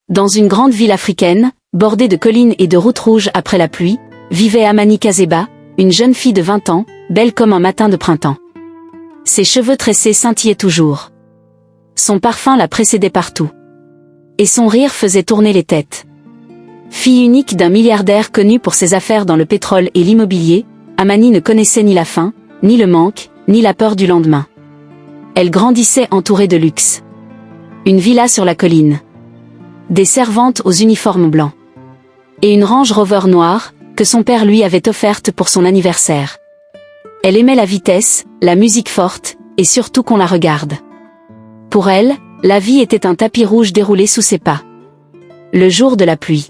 Dans une grande ville africaine, bordée de collines et de routes rouges après la pluie, vivait Amani Kazeba, une jeune fille de 20 ans, belle comme un matin de printemps. Ses cheveux tressés scintillaient toujours. Son parfum la précédait partout. Et son rire faisait tourner les têtes. Fille unique d'un milliardaire connu pour ses affaires dans le pétrole et l'immobilier, Amani ne connaissait ni la faim, ni le manque, ni la peur du lendemain. Elle grandissait entourée de luxe. Une villa sur la colline. Des servantes aux uniformes blancs. Et une Range Rover noire, que son père lui avait offerte pour son anniversaire. Elle aimait la vitesse, la musique forte, et surtout qu'on la regarde. Pour elle, la vie était un tapis rouge déroulé sous ses pas. Le jour de la pluie.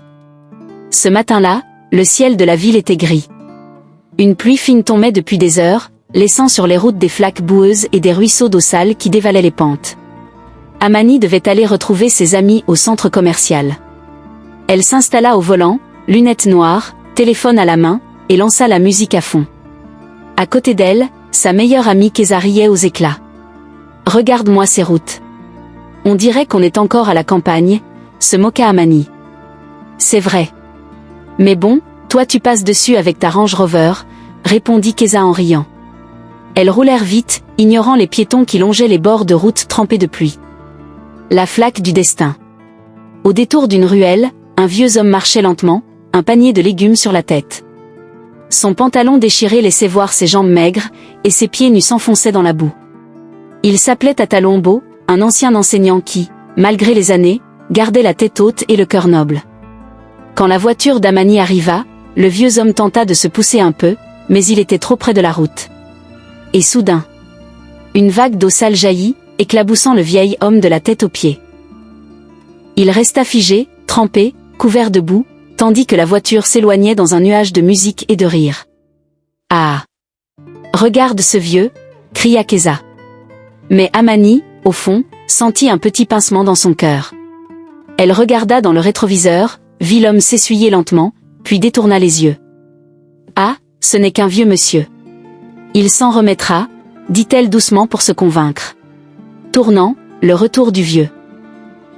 Ce matin-là, le ciel de la ville était gris. Une pluie fine tombait depuis des heures, laissant sur les routes des flaques boueuses et des ruisseaux d'eau sale qui dévalaient les pentes. Amani devait aller retrouver ses amis au centre commercial. Elle s'installa au volant, lunettes noires, téléphone à la main, et lança la musique à fond. À côté d'elle, sa meilleure amie Keza riait aux éclats. « Regarde-moi ces routes. On dirait qu'on est encore à la campagne », se moqua Amani. « C'est vrai. Mais bon, toi tu passes dessus avec ta Range Rover », répondit Keza en riant. Elles roulèrent vite, ignorant les piétons qui longeaient les bords de route trempés de pluie. La flaque du destin. Au détour d'une ruelle, un vieux homme marchait lentement, un panier de légumes sur la tête. Son pantalon déchiré laissait voir ses jambes maigres, et ses pieds nus s'enfonçaient dans la boue. Il s'appelait Tata Lombo, un ancien enseignant qui, malgré les années, gardait la tête haute et le cœur noble. Quand la voiture d'Amani arriva, le vieux homme tenta de se pousser un peu, mais il était trop près de la route. Et soudain, une vague d'eau sale jaillit, éclaboussant le vieil homme de la tête aux pieds. Il resta figé, trempé, couvert de boue, tandis que la voiture s'éloignait dans un nuage de musique et de rire. « Ah! Regarde ce vieux !» cria Keza. Mais Amani, au fond, sentit un petit pincement dans son cœur. Elle regarda dans le rétroviseur, vit l'homme s'essuyer lentement, puis détourna les yeux. « Ah, ce n'est qu'un vieux monsieur. Il s'en remettra, » dit-elle doucement pour se convaincre. Tournant, le retour du vieux.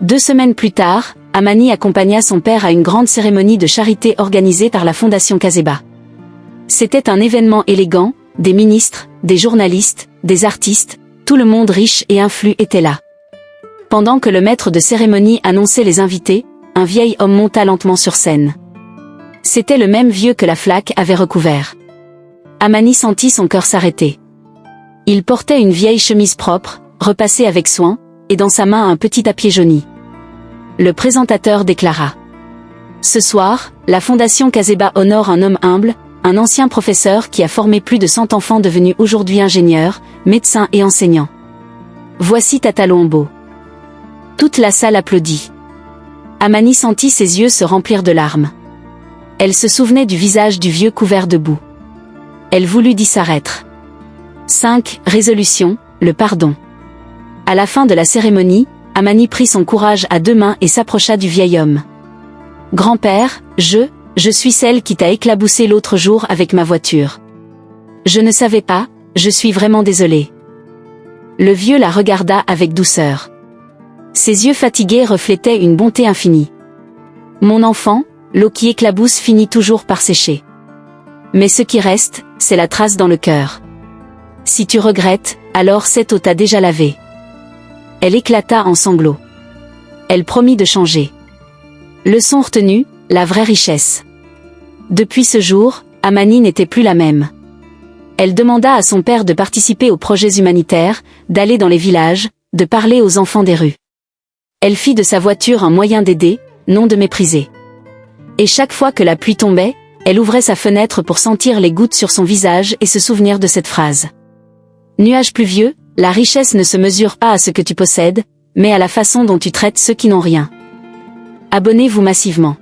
2 semaines plus tard, Amani accompagna son père à une grande cérémonie de charité organisée par la Fondation Kazeba. C'était un événement élégant, des ministres, des journalistes, des artistes, tout le monde riche et influent était là. Pendant que le maître de cérémonie annonçait les invités, un vieil homme monta lentement sur scène. C'était le même vieux que la flaque avait recouvert. Amani sentit son cœur s'arrêter. Il portait une vieille chemise propre, repassée avec soin, et dans sa main un petit papier jauni. Le présentateur déclara. Ce soir, la Fondation Kazeba honore un homme humble, un ancien professeur qui a formé plus de 100 enfants devenus aujourd'hui ingénieurs, médecins et enseignants. Voici Tata Lombo. Toute la salle applaudit. Amani sentit ses yeux se remplir de larmes. Elle se souvenait du visage du vieux couvert de boue. Elle voulut disparaître. 5. Résolution, le pardon. À la fin de la cérémonie, Amani prit son courage à 2 mains et s'approcha du vieil homme. « Grand-père, je suis celle qui t'a éclaboussé l'autre jour avec ma voiture. Je ne savais pas, je suis vraiment désolée. » Le vieux la regarda avec douceur. Ses yeux fatigués reflétaient une bonté infinie. « Mon enfant, l'eau qui éclabousse finit toujours par sécher. Mais ce qui reste, c'est la trace dans le cœur. Si tu regrettes, alors cette eau t'a déjà lavé. » Elle éclata en sanglots. Elle promit de changer. Leçon retenue, la vraie richesse. Depuis ce jour, Amani n'était plus la même. Elle demanda à son père de participer aux projets humanitaires, d'aller dans les villages, de parler aux enfants des rues. Elle fit de sa voiture un moyen d'aider, non de mépriser. Et chaque fois que la pluie tombait, elle ouvrait sa fenêtre pour sentir les gouttes sur son visage et se souvenir de cette phrase. Nuage pluvieux, la richesse ne se mesure pas à ce que tu possèdes, mais à la façon dont tu traites ceux qui n'ont rien. Abonnez-vous massivement.